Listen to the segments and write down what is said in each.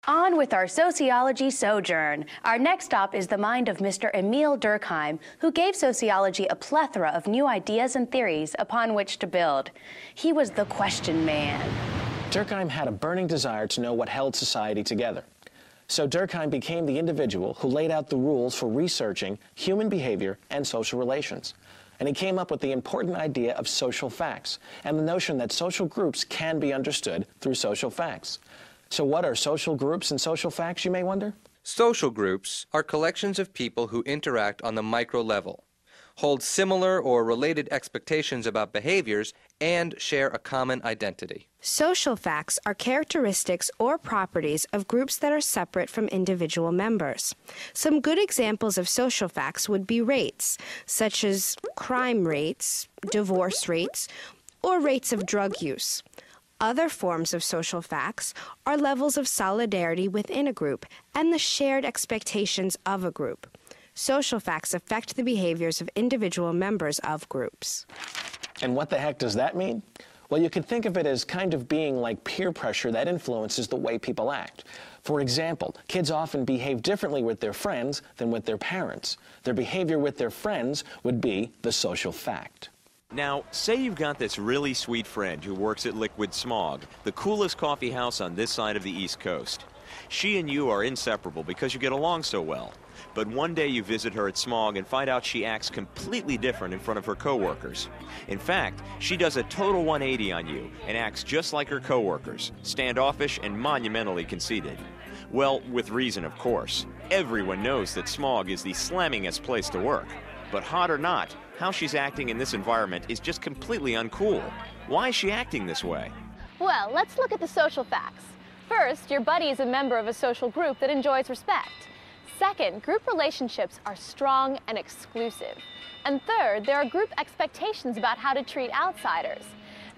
On with our sociology sojourn. Our next stop is the mind of Mr. Emile Durkheim, who gave sociology a plethora of new ideas and theories upon which to build. He was the question man. Durkheim had a burning desire to know what held society together. So Durkheim became the individual who laid out the rules for researching human behavior and social relations. And he came up with the important idea of social facts and the notion that social groups can be understood through social facts. So what are social groups and social facts, you may wonder? Social groups are collections of people who interact on the micro level, hold similar or related expectations about behaviors, and share a common identity. Social facts are characteristics or properties of groups that are separate from individual members. Some good examples of social facts would be rates, such as crime rates, divorce rates, or rates of drug use. Other forms of social facts are levels of solidarity within a group and the shared expectations of a group. Social facts affect the behaviors of individual members of groups. And what the heck does that mean? Well, you can think of it as kind of being like peer pressure that influences the way people act. For example, kids often behave differently with their friends than with their parents. Their behavior with their friends would be the social fact. Now, say you've got this really sweet friend who works at Liquid Smog, the coolest coffee house on this side of the East Coast. She and you are inseparable because you get along so well. But one day you visit her at Smog and find out she acts completely different in front of her coworkers. In fact, she does a total 180 on you and acts just like her coworkers, standoffish and monumentally conceited. Well, with reason, of course. Everyone knows that Smog is the slammingest place to work. But hot or not, how she's acting in this environment is just completely uncool. Why is she acting this way? Well, let's look at the social facts. First, your buddy is a member of a social group that enjoys respect. Second, group relationships are strong and exclusive. And third, there are group expectations about how to treat outsiders.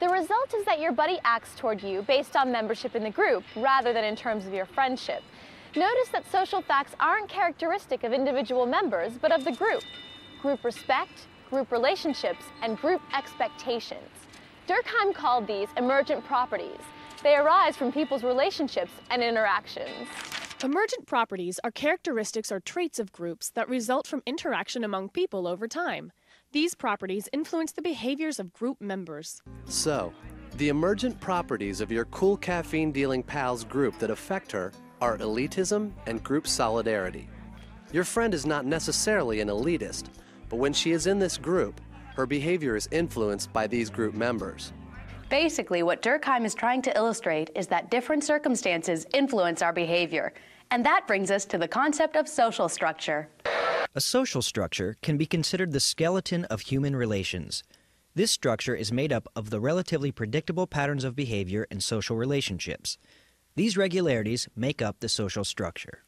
The result is that your buddy acts toward you based on membership in the group rather than in terms of your friendship. Notice that social facts aren't characteristic of individual members, but of the group. Group respect, group relationships, and group expectations. Durkheim called these emergent properties. They arise from people's relationships and interactions. Emergent properties are characteristics or traits of groups that result from interaction among people over time. These properties influence the behaviors of group members. So, the emergent properties of your cool caffeine-dealing pal's group that affect her are elitism and group solidarity. Your friend is not necessarily an elitist, but when she is in this group, her behavior is influenced by these group members. Basically, what Durkheim is trying to illustrate is that different circumstances influence our behavior. And that brings us to the concept of social structure. A social structure can be considered the skeleton of human relations. This structure is made up of the relatively predictable patterns of behavior in social relationships. These regularities make up the social structure.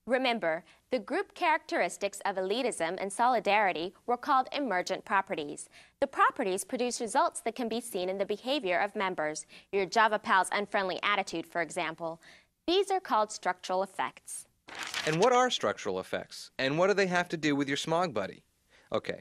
Remember, the group characteristics of elitism and solidarity were called emergent properties. The properties produce results that can be seen in the behavior of members. Your Java pal's unfriendly attitude, for example. These are called structural effects. And what are structural effects? And what do they have to do with your Smog buddy? Okay,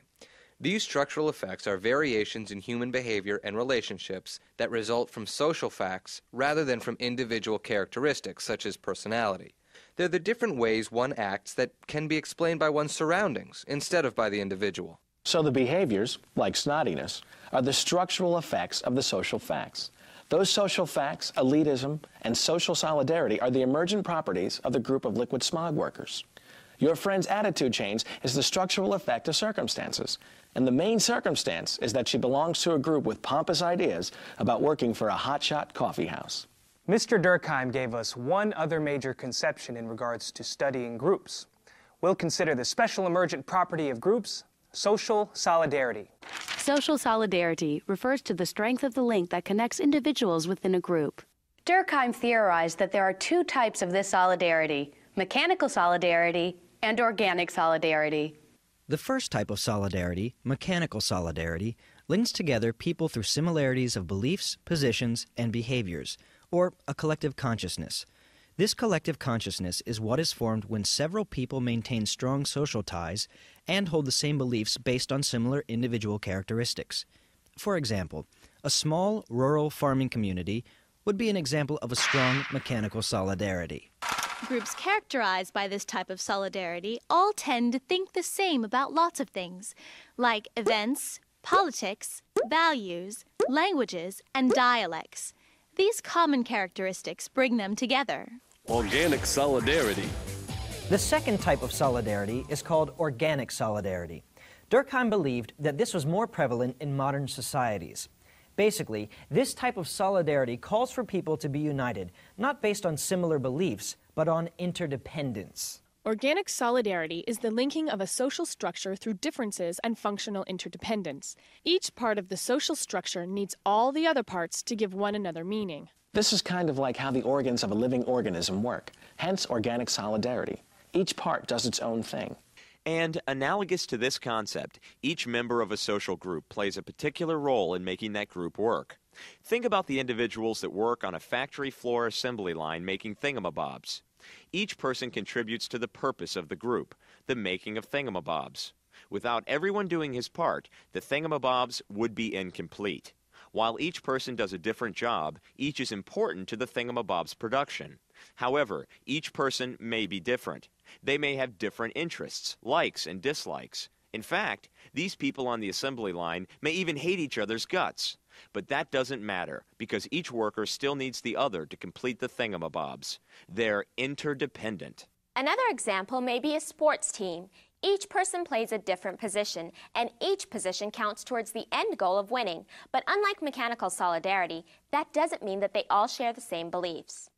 these structural effects are variations in human behavior and relationships that result from social facts rather than from individual characteristics such as personality. They're the different ways one acts that can be explained by one's surroundings instead of by the individual. So the behaviors, like snottiness, are the structural effects of the social facts. Those social facts, elitism, and social solidarity are the emergent properties of the group of Liquid Smog workers. Your friend's attitude change is the structural effect of circumstances. And the main circumstance is that she belongs to a group with pompous ideas about working for a hotshot coffee house. Mr. Durkheim gave us one other major conception in regards to studying groups. We'll consider the special emergent property of groups, social solidarity. Social solidarity refers to the strength of the link that connects individuals within a group. Durkheim theorized that there are two types of this solidarity: mechanical solidarity and organic solidarity. The first type of solidarity, mechanical solidarity, links together people through similarities of beliefs, positions, and behaviors, or a collective consciousness. This collective consciousness is what is formed when several people maintain strong social ties and hold the same beliefs based on similar individual characteristics. For example, a small rural farming community would be an example of a strong mechanical solidarity. Groups characterized by this type of solidarity all tend to think the same about lots of things, like events, politics, values, languages, and dialects. These common characteristics bring them together. Organic solidarity. The second type of solidarity is called organic solidarity. Durkheim believed that this was more prevalent in modern societies. Basically, this type of solidarity calls for people to be united, not based on similar beliefs, but on interdependence. Organic solidarity is the linking of a social structure through differences and functional interdependence. Each part of the social structure needs all the other parts to give one another meaning. This is kind of like how the organs of a living organism work, hence organic solidarity. Each part does its own thing. And analogous to this concept, each member of a social group plays a particular role in making that group work. Think about the individuals that work on a factory floor assembly line making thingamabobs. Each person contributes to the purpose of the group, the making of thingamabobs. Without everyone doing his part, the thingamabobs would be incomplete. While each person does a different job, each is important to the thingamabob's production. However, each person may be different. They may have different interests, likes, and dislikes. In fact, these people on the assembly line may even hate each other's guts. But that doesn't matter, because each worker still needs the other to complete the thingamabobs. They're interdependent. Another example may be a sports team. Each person plays a different position, and each position counts towards the end goal of winning. But unlike mechanical solidarity, that doesn't mean that they all share the same beliefs.